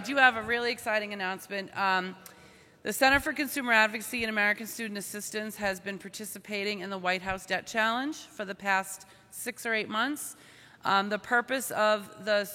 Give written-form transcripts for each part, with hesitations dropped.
I do have a really exciting announcement. The Center for Consumer Advocacy and American Student Assistance has been participating in the White House Debt Challenge for the past 6 or 8 months. The purpose of the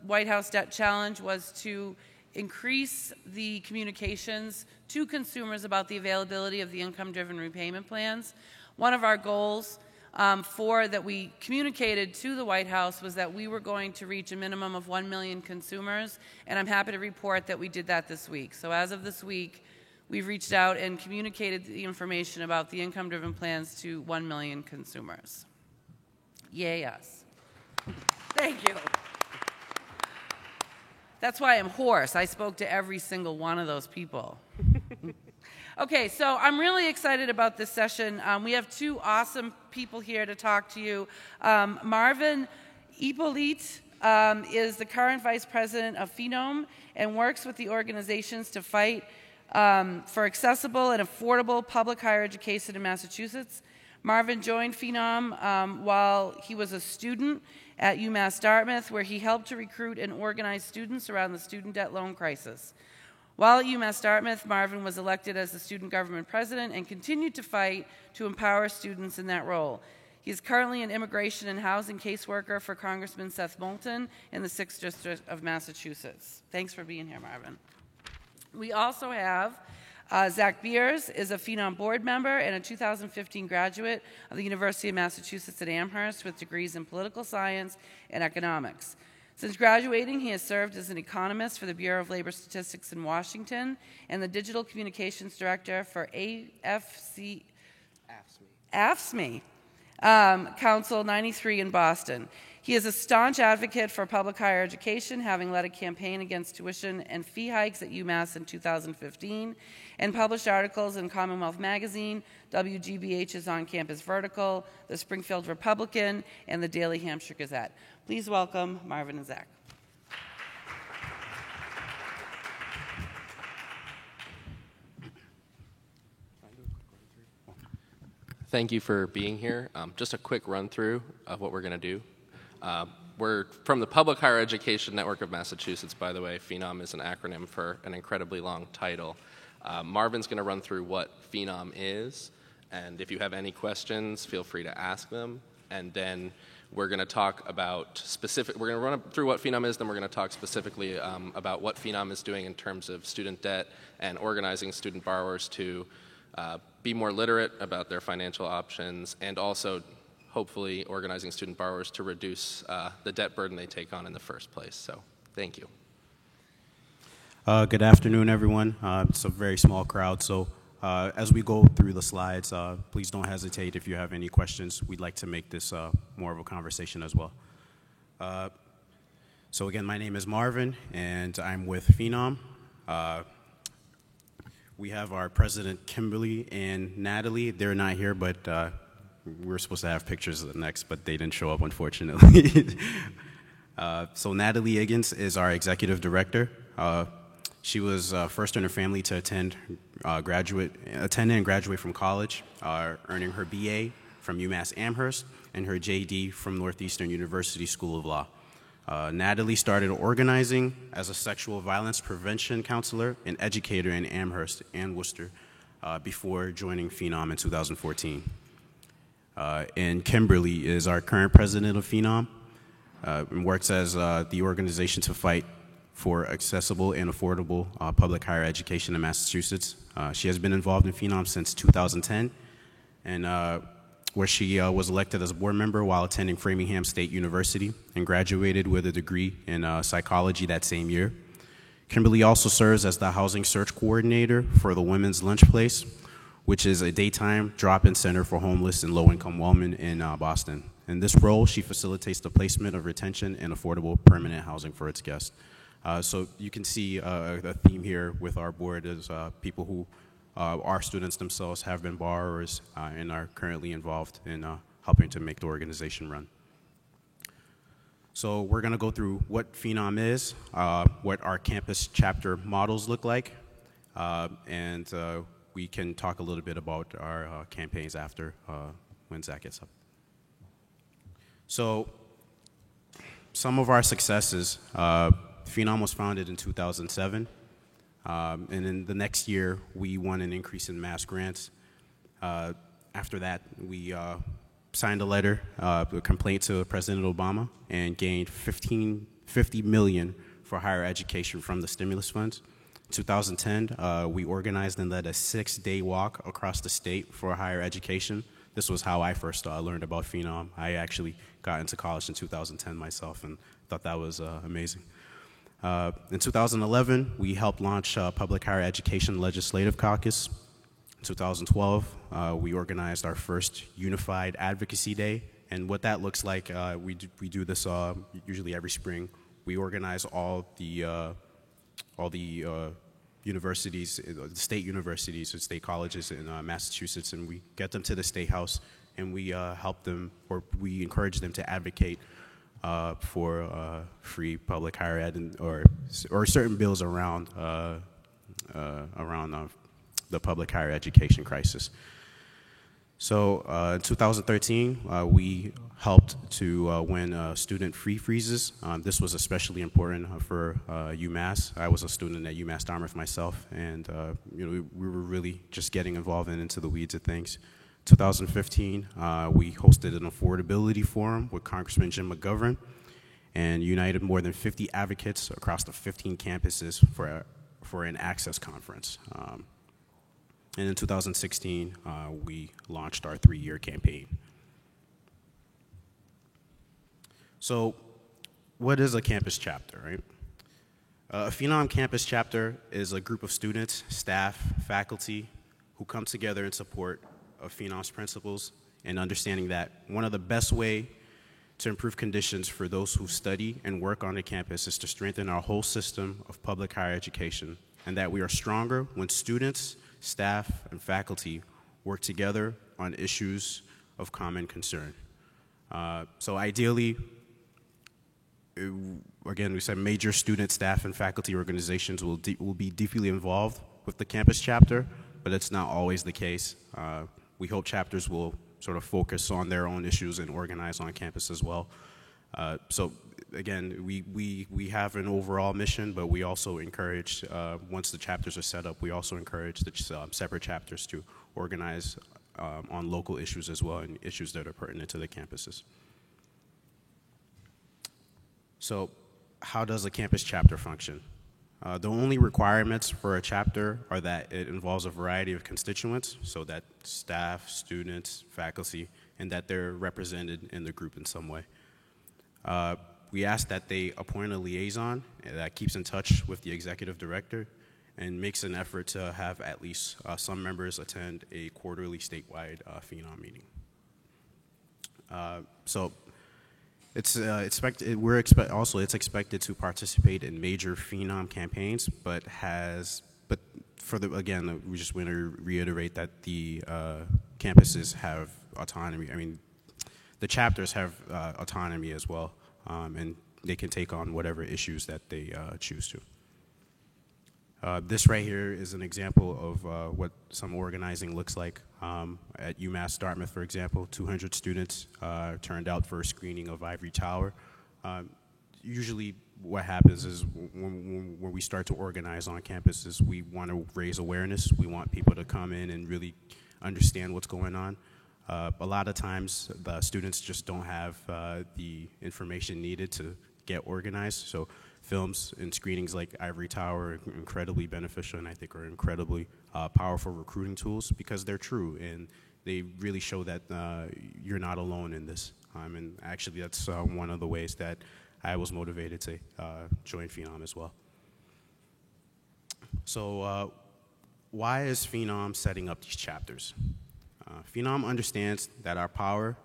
White House Debt Challenge was to increase the communications to consumers about the availability of the income-driven repayment plans. One of our goals that we communicated to the White House was that we were going to reach a minimum of 1 million consumers, and I'm happy to report that we did that this week. So as of this week, we've reached out and communicated the information about the income-driven plans to 1 million consumers. Yay us. Thank you. That's why I'm hoarse. I spoke to every single one of those people. Okay, so I'm really excited about this session. We have two awesome people here to talk to you. Marvin Hippolyte is the current vice president of Phenom and works with the organizations to fight for accessible and affordable public higher education in Massachusetts. Marvin joined Phenom while he was a student at UMass Dartmouth, where he helped to recruit and organize students around the student debt loan crisis. While at UMass Dartmouth, Marvin was elected as the student government president and continued to fight to empower students in that role. He is currently an immigration and housing caseworker for Congressman Seth Moulton in the 6th District of Massachusetts. Thanks for being here, Marvin. We also have Zach Beers is a Phenom board member and a 2015 graduate of the University of Massachusetts at Amherst with degrees in political science and economics. Since graduating, he has served as an economist for the Bureau of Labor Statistics in Washington and the Digital Communications Director for AFSCME Council 93 in Boston. He is a staunch advocate for public higher education, having led a campaign against tuition and fee hikes at UMass in 2015, and published articles in Commonwealth Magazine, WGBH's On-Campus Vertical, the Springfield Republican, and the Daily Hampshire Gazette. Please welcome Marvin and Zach. Thank you for being here. Just a quick run through of what we're going to do. We're from the Public Higher Education Network of Massachusetts, by the way. Phenom is an acronym for an incredibly long title. Marvin's going to run through what Phenom is, and if you have any questions, feel free to ask them. And then we're going to talk about we're going to run through what Phenom is, then we're going to talk specifically about what Phenom is doing in terms of student debt and organizing student borrowers to be more literate about their financial options, and also hopefully organizing student borrowers to reduce the debt burden they take on in the first place. So thank you. Good afternoon, everyone. It's a very small crowd, so as we go through the slides, please don't hesitate if you have any questions. We'd like to make this more of a conversation as well. So again, my name is Marvin, and I'm with Phenom. We have our president, Kimberly and Natalie. They're not here, but we were supposed to have pictures of the next, but they didn't show up, unfortunately. So Natalie Higgins is our executive director. She was first in her family to attend and graduate from college, earning her BA from UMass Amherst and her JD from Northeastern University School of Law. Natalie started organizing as a sexual violence prevention counselor and educator in Amherst and Worcester before joining Phenom in 2014. And Kimberly is our current president of Phenom and works as the organization to fight for accessible and affordable public higher education in Massachusetts. She has been involved in Phenom since 2010, and where she was elected as a board member while attending Framingham State University and graduated with a degree in psychology that same year. Kimberly also serves as the housing search coordinator for the Women's Lunch Place, which is a daytime drop-in center for homeless and low-income women in Boston. In this role, she facilitates the placement of retention and affordable permanent housing for its guests. So you can see a theme here with our board is people who our students themselves have been borrowers and are currently involved in helping to make the organization run. So we're going to go through what Phenom is, what our campus chapter models look like, and we can talk a little bit about our campaigns after when Zach gets up. So some of our successes, Phenom was founded in 2007, and in the next year, we won an increase in mass grants. After that, we signed a letter, a complaint to President Obama, and gained $50 million for higher education from the stimulus funds. 2010, we organized and led a 6-day walk across the state for higher education. This was how I first learned about Phenom. I actually got into college in 2010 myself and thought that was amazing. In 2011, we helped launch Public Higher Education Legislative Caucus. In 2012, we organized our first Unified Advocacy Day, and what that looks like, we do this usually every spring. We organize all the universities, the state universities and state colleges in Massachusetts, and we get them to the State House, and we help them, or we encourage them to advocate for free public higher ed or certain bills around the public higher education crisis. So in 2013, we helped to win student free freezes. This was especially important for UMass. I was a student at UMass Dartmouth myself, and we were really just getting involved and into the weeds of things. 2015, we hosted an affordability forum with Congressman Jim McGovern and united more than 50 advocates across the 15 campuses for an access conference. And in 2016, we launched our 3-year campaign. So what is a campus chapter, right? A Phenom campus chapter is a group of students, staff, faculty who come together in support of Phenom's principles and understanding that one of the best way to improve conditions for those who study and work on the campus is to strengthen our whole system of public higher education, and that we are stronger when students, staff, and faculty work together on issues of common concern. So ideally, again, we said major student, staff, and faculty organizations will be deeply involved with the campus chapter, but it's not always the case. We hope chapters will sort of focus on their own issues and organize on campus as well. So again, we have an overall mission, but we also encourage, once the chapters are set up, we also encourage the separate chapters to organize on local issues as well and issues that are pertinent to the campuses. So how does a campus chapter function? The only requirements for a chapter are that it involves a variety of constituents, so that staff, students, faculty, and that they're represented in the group in some way. We ask that they appoint a liaison that keeps in touch with the executive director and makes an effort to have at least some members attend a quarterly statewide Phenom meeting. So it's expected to participate in major Phenom campaigns, but again, we just want to reiterate that the campuses have autonomy. I mean, the chapters have autonomy as well, and they can take on whatever issues that they choose to. This right here is an example of what some organizing looks like. At UMass Dartmouth, for example, 200 students turned out for a screening of Ivory Tower. Usually what happens is when we start to organize on campuses, we want to raise awareness. We want people to come in and really understand what's going on. A lot of times, the students just don't have the information needed to get organized. So films and screenings like Ivory Tower are incredibly beneficial, and I think are incredibly powerful recruiting tools because they're true, and they really show that you're not alone in this. And actually, that's one of the ways that I was motivated to join Phenom as well. So why is Phenom setting up these chapters? Phenom understands that our power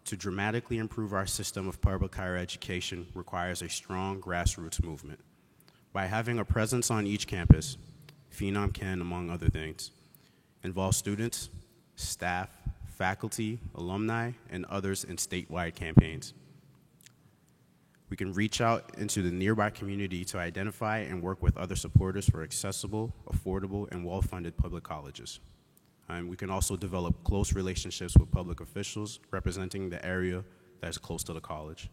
to dramatically improve our system of public higher education requires a strong grassroots movement. By having a presence on each campus, Phenom can, among other things, involve students, staff, faculty, alumni, and others in statewide campaigns. We can reach out into the nearby community to identify and work with other supporters for accessible, affordable, and well-funded public colleges. We can also develop close relationships with public officials representing the area that is close to the college.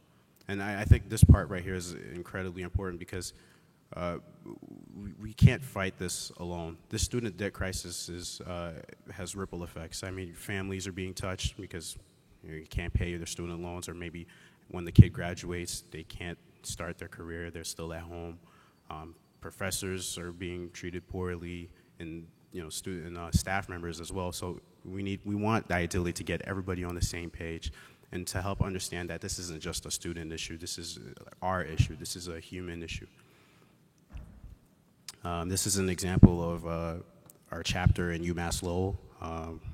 And I think this part right here is incredibly important because we can't fight this alone. This student debt crisis has ripple effects. I mean, families are being touched because you can't pay their student loans, or maybe when the kid graduates, they can't start their career, they're still at home. Professors are being treated poorly, and staff members as well. So we want ideally to get everybody on the same page, and to help understand that this isn't just a student issue. This is our issue. This is a human issue. This is an example of our chapter in UMass Lowell.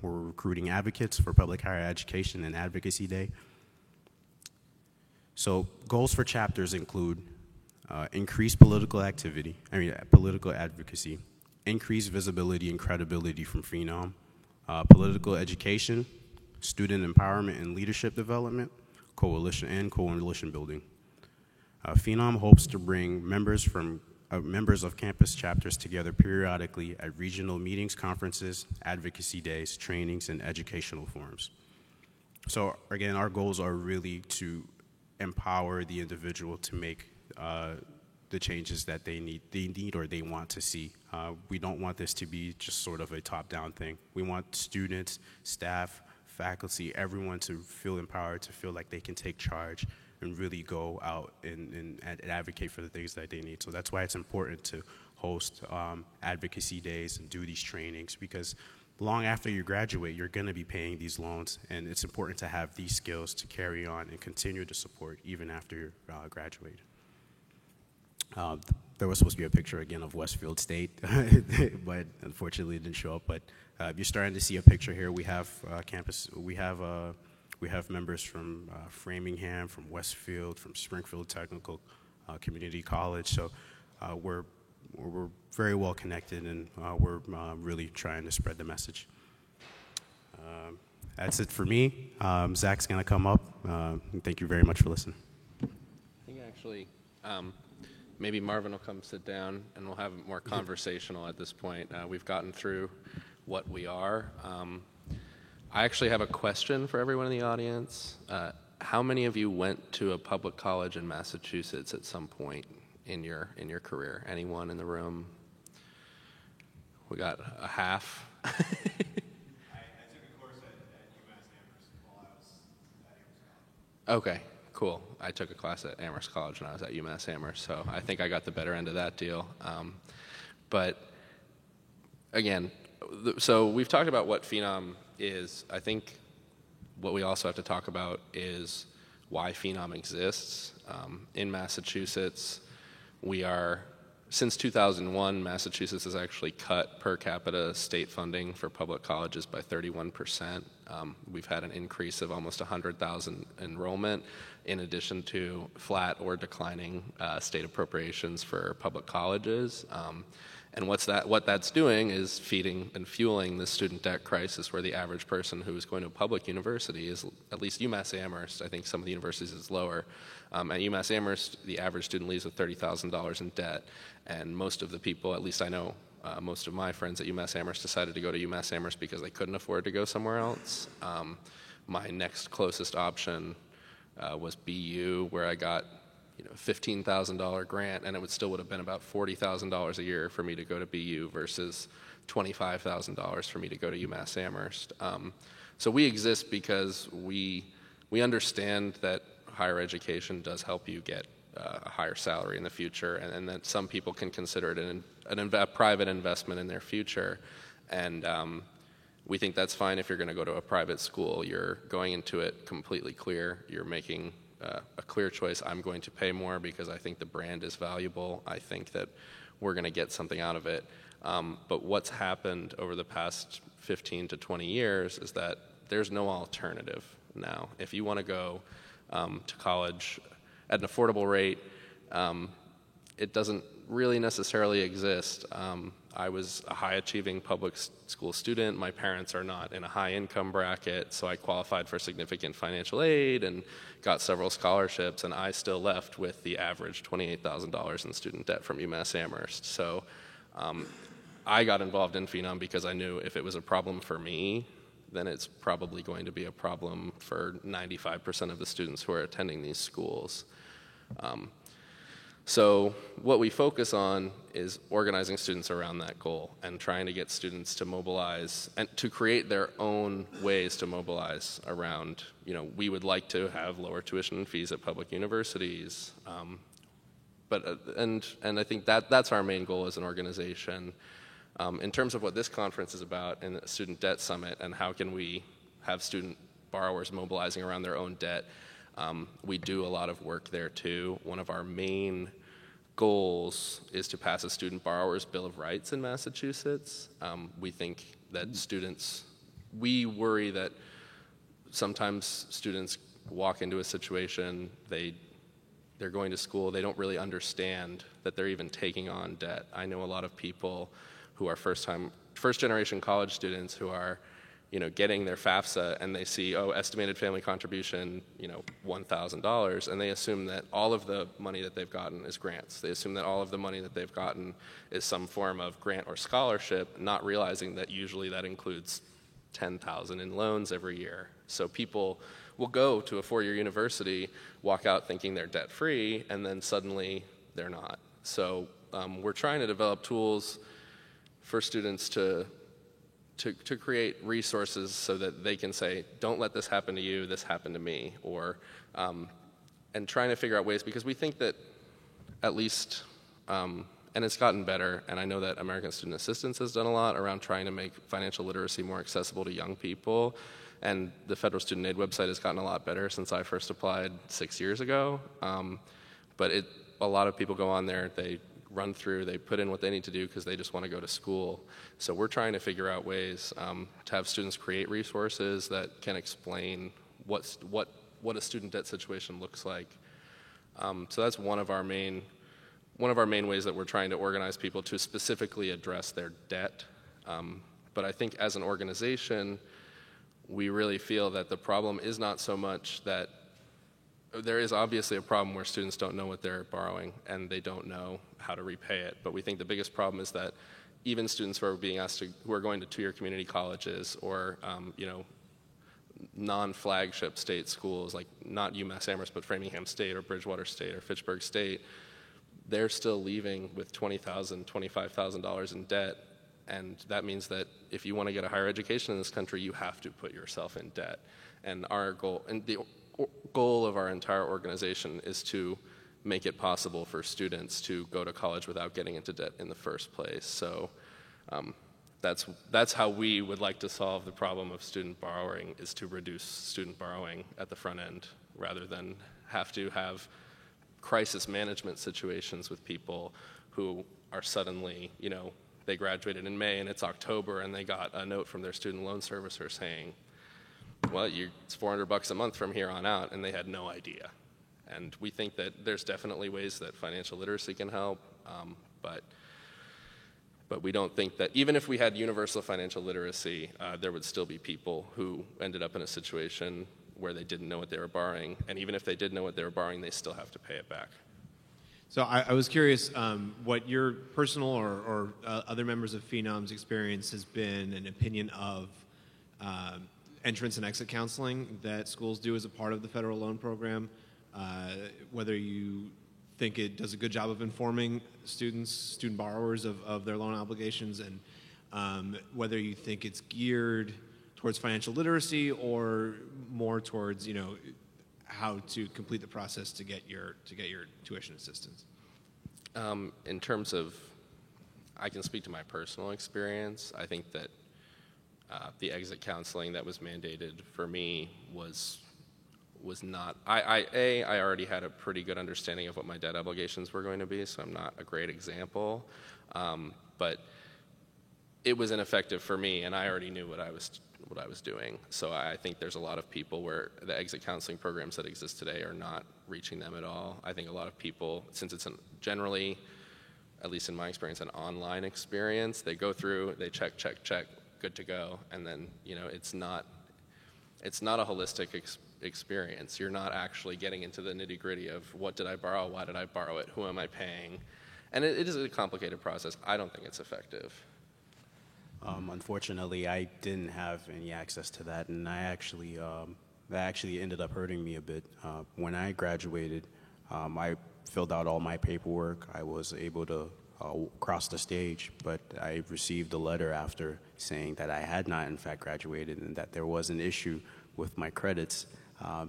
We're recruiting advocates for public higher education and Advocacy Day. So goals for chapters include increased political advocacy, increased visibility and credibility from Phenom, political education, student empowerment and leadership development, coalition building. Phenom hopes to bring members of campus chapters together periodically at regional meetings, conferences, advocacy days, trainings, and educational forums. So again, our goals are really to empower the individual to make the changes that they need or they want to see. We don't want this to be just sort of a top-down thing. We want students, staff, faculty, everyone to feel empowered, to feel like they can take charge and really go out and advocate for the things that they need. So that's why it's important to host advocacy days and do these trainings, because long after you graduate, you're going to be paying these loans, and it's important to have these skills to carry on and continue to support even after you're graduated. There was supposed to be a picture again of Westfield State, but unfortunately it didn't show up. But you're starting to see a picture here. We have we have members from Framingham, from Westfield, from Springfield Technical Community College. So we're very well connected, and we're really trying to spread the message. That's it for me. Zach's going to come up. Thank you very much for listening. I think actually, maybe Marvin will come sit down, and we'll have it more conversational at this point. We've gotten through what we are. I actually have a question for everyone in the audience. How many of you went to a public college in Massachusetts at some point in your career? Anyone in the room? We got a half. I took a course at UMass Amherst while I was at Amherst College. Okay, cool. I took a class at Amherst College when I was at UMass Amherst, so I think I got the better end of that deal. But again, so we've talked about what Phenom is. I think what we also have to talk about is why Phenom exists. In Massachusetts, since 2001, Massachusetts has actually cut per capita state funding for public colleges by 31%. We've had an increase of almost 100,000 enrollment, in addition to flat or declining state appropriations for public colleges. And what that's doing is feeding and fueling the student debt crisis, where the average person who is going to a public university is, at least UMass Amherst, I think some of the universities is lower. At UMass Amherst, the average student leaves with $30,000 in debt, and most of the people, at least I know, most of my friends at UMass Amherst decided to go to UMass Amherst because they couldn't afford to go somewhere else. My next closest option was BU, where I got $15,000 grant, and it would have been about $40,000 a year for me to go to BU versus $25,000 for me to go to UMass Amherst. So we exist because we understand that higher education does help you get a higher salary in the future, and that some people can consider it a private investment in their future. And we think that's fine if you're going to go to a private school. You're going into it completely clear. You're making a clear choice. I'm going to pay more because I think the brand is valuable. I think that we're going to get something out of it. But what's happened over the past 15 to 20 years is that there's no alternative now. If you want to go to college at an affordable rate, it doesn't really necessarily exist. I was a high-achieving public school student. My parents are not in a high-income bracket, so I qualified for significant financial aid and got several scholarships, and I still left with the average $28,000 in student debt from UMass Amherst. So I got involved in Phenom because I knew if it was a problem for me, then it's probably going to be a problem for 95% of the students who are attending these schools. So what we focus on is organizing students around that goal and trying to get students to mobilize and to create their own ways to mobilize around, we would like to have lower tuition and fees at public universities. And I think that's our main goal as an organization. In terms of what this conference is about and the Student Debt Summit and how can we have student borrowers mobilizing around their own debt, we do a lot of work there too. One of our main goals is to pass a Student Borrowers Bill of Rights in Massachusetts. We think that we worry that sometimes students walk into a situation, they're going to school, they don't really understand that they're even taking on debt. I know a lot of people who are first generation college students who are getting their FAFSA and they see, estimated family contribution, $1,000, and they assume that all of the money that they've gotten is grants. They assume that all of the money that they've gotten is some form of grant or scholarship, not realizing that usually that includes $10,000 in loans every year. So people will go to a four-year university, walk out thinking they're debt-free, and then suddenly they're not. So we're trying to develop tools for students to create resources so that they can say, don't let this happen to you, this happened to me, or, and trying to figure out ways, because we think that at least, and it's gotten better, and I know that American Student Assistance has done a lot around trying to make financial literacy more accessible to young people, and the Federal Student Aid website has gotten a lot better since I first applied 6 years ago, but a lot of people go on there, they run through, they put in what they need to do because they just want to go to school. So we're trying to figure out ways to have students create resources that can explain what a student debt situation looks like. So that's one of our main ways that we're trying to organize people to specifically address their debt. But I think as an organization, we really feel that the problem is not so much that there is obviously a problem where students don't know what they're borrowing and they don't know how to repay it. But we think the biggest problem is that even students who are going to two-year community colleges or non-flagship state schools, like not UMass Amherst, but Framingham State or Bridgewater State or Fitchburg State, they're still leaving with $20,000, $25,000 in debt. And that means that if you want to get a higher education in this country, you have to put yourself in debt. And our goal, and the goal of our entire organization, is to make it possible for students to go to college without getting into debt in the first place. So that's how we would like to solve the problem of student borrowing, is to reduce student borrowing at the front end rather than have to have crisis management situations with people who are suddenly, they graduated in May and it's October and they got a note from their student loan servicer saying, well, it's $400 a month from here on out, and they had no idea. And we think that there's definitely ways that financial literacy can help, but we don't think that even if we had universal financial literacy, there would still be people who ended up in a situation where they didn't know what they were borrowing, and even if they did know what they were borrowing, they still have to pay it back. So I was curious what your personal or other members of Phenom's experience has been, an opinion of entrance and exit counseling that schools do as a part of the federal loan program, whether you think it does a good job of informing student borrowers of their loan obligations, and whether you think it's geared towards financial literacy or more towards how to complete the process to get your tuition assistance. In terms of, I can speak to my personal experience. I think that the exit counseling that was mandated for me was not, I already had a pretty good understanding of what my debt obligations were going to be, so I'm not a great example, but it was ineffective for me, and I already knew what I was doing. So I think there's a lot of people where the exit counseling programs that exist today are not reaching them at all. I think a lot of people, since it's generally, at least in my experience, an online experience, they go through, they check, good to go, and then it's not a holistic experience. You're not actually getting into the nitty-gritty of what did I borrow, why did I borrow it, who am I paying, and it is a complicated process. I don't think it's effective. Unfortunately, I didn't have any access to that, and that actually ended up hurting me a bit. When I graduated, I filled out all my paperwork. I was able to cross the stage, but I received a letter after saying that I had not, in fact, graduated and that there was an issue with my credits.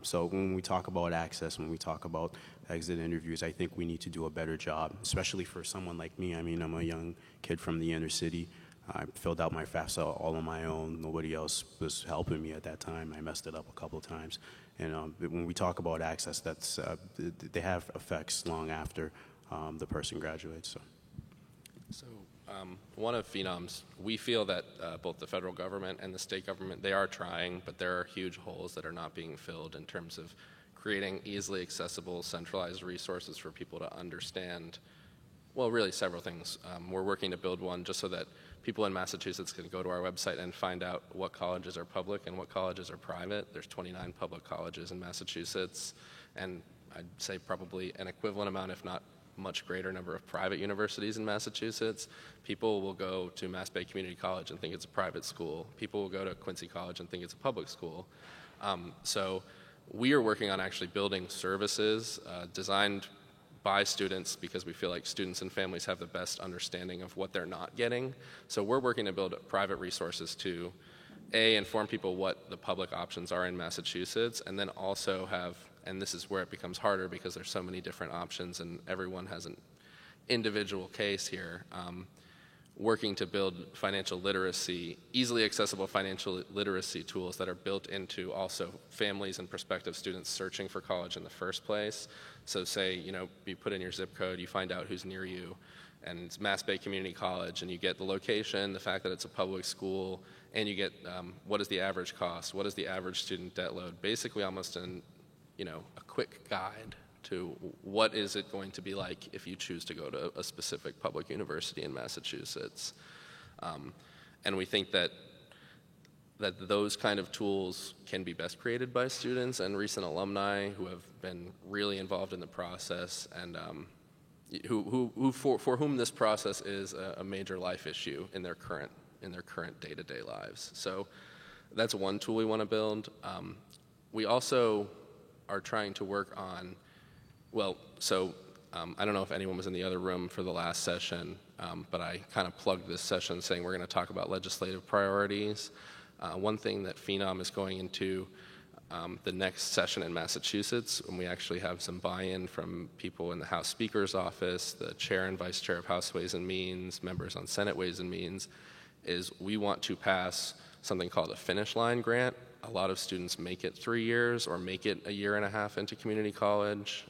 So when we talk about access, when we talk about exit interviews, I think we need to do a better job, especially for someone like me. I mean, I'm a young kid from the inner city. I filled out my FAFSA all on my own. Nobody else was helping me at that time. I messed it up a couple of times. And when we talk about access, that's they have effects long after the person graduates. So one of Phenom's, we feel that both the federal government and the state government, they are trying, but there are huge holes that are not being filled in terms of creating easily accessible, centralized resources for people to understand, well, really several things. We're working to build one just so that people in Massachusetts can go to our website and find out what colleges are public and what colleges are private. There's 29 public colleges in Massachusetts, and I'd say probably an equivalent amount, if not much greater number of private universities in Massachusetts. People will go to Mass Bay Community College and think it's a private school. People will go to Quincy College and think it's a public school. So we are working on actually building services designed by students because we feel like students and families have the best understanding of what they're not getting. So we're working to build private resources to, A, inform people what the public options are in Massachusetts, and then also have, and this is where it becomes harder because there's so many different options and everyone has an individual case here, working to build financial literacy, easily accessible financial literacy tools that are built into also families and prospective students searching for college in the first place. So say, you know, you put in your zip code, you find out who's near you, and it's Mass Bay Community College, and you get the location, the fact that it's a public school, and you get what is the average cost, what is the average student debt load, basically almost a quick guide to what is it going to be like if you choose to go to a specific public university in Massachusetts. And we think that those kind of tools can be best created by students and recent alumni who have been really involved in the process and for whom this process is a major life issue in their current day-to-day lives. So that's one tool we want to build. We also are trying to work on, I don't know if anyone was in the other room for the last session, but I kind of plugged this session saying we're going to talk about legislative priorities. One thing that Phenom is going into the next session in Massachusetts, when we actually have some buy-in from people in the House Speaker's office, the chair and vice chair of House Ways and Means, members on Senate Ways and Means, is we want to pass something called a finish line grant. A lot of students make it 3 years or make it a year and a half into community college,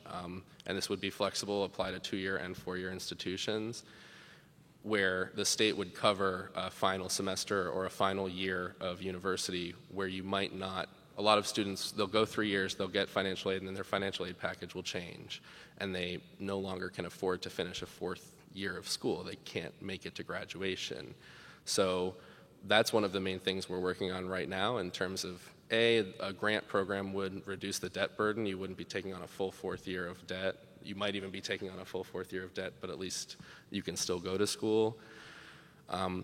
and this would be flexible, apply to 2-year and 4-year institutions, where the state would cover a final semester or a final year of university where you might not, a lot of students, they'll go 3 years, they'll get financial aid, and then their financial aid package will change, and they no longer can afford to finish a 4th year of school. They can't make it to graduation. So that's one of the main things we're working on right now in terms of, a grant program would reduce the debt burden. You wouldn't be taking on a full 4th year of debt. You might even be taking on a full 4th year of debt, but at least you can still go to school.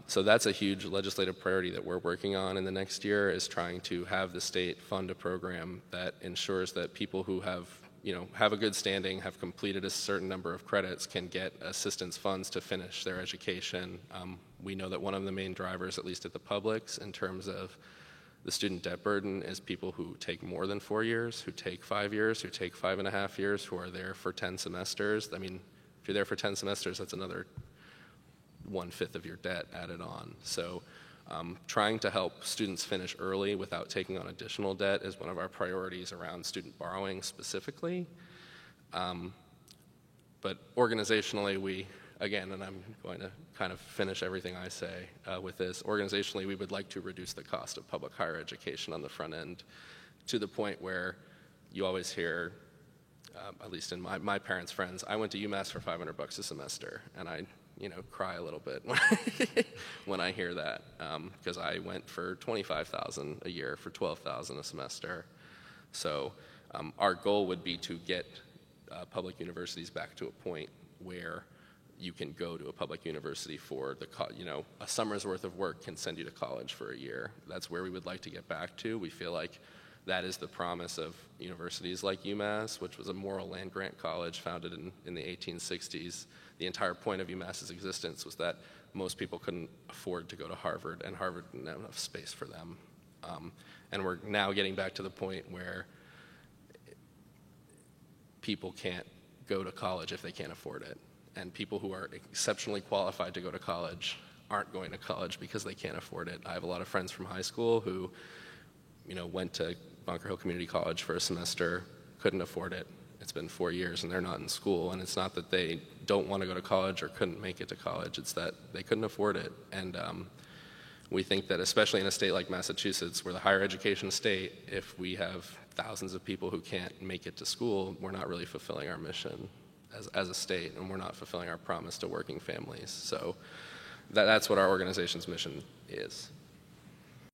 So that's a huge legislative priority that we're working on in the next year, is trying to have the state fund a program that ensures that people who have a good standing, have completed a certain number of credits, can get assistance funds to finish their education. We know that one of the main drivers, at least at the publics, in terms of the student debt burden is people who take more than 4 years, who take 5 years, who take 5.5 years, who are there for 10 semesters. I mean, if you're there for 10 semesters, that's another 1/5 of your debt added on. So trying to help students finish early without taking on additional debt is one of our priorities around student borrowing specifically. But organizationally, again, and I'm going to kind of finish everything I say with this, organizationally we would like to reduce the cost of public higher education on the front end to the point where you always hear, at least in my parents' friends, I went to UMass for $500 a semester, and I cry a little bit when I hear that, because I went for $25,000 a year for $12,000 a semester. So our goal would be to get public universities back to a point where you can go to a public university for a summer's worth of work can send you to college for a year. That's where we would like to get back to. We feel like that is the promise of universities like UMass, which was a moral land-grant college founded in the 1860s. The entire point of UMass's existence was that most people couldn't afford to go to Harvard, and Harvard didn't have enough space for them. And we're now getting back to the point where people can't go to college if they can't afford it. And people who are exceptionally qualified to go to college aren't going to college because they can't afford it. I have a lot of friends from high school who, went to Bunker Hill Community College for a semester, couldn't afford it. It's been 4 years and they're not in school. And it's not that they don't want to go to college or couldn't make it to college. It's that they couldn't afford it. And we think that especially in a state like Massachusetts, we're the higher education state, if we have thousands of people who can't make it to school, we're not really fulfilling our mission as a state, and we're not fulfilling our promise to working families. So that's what our organization's mission is.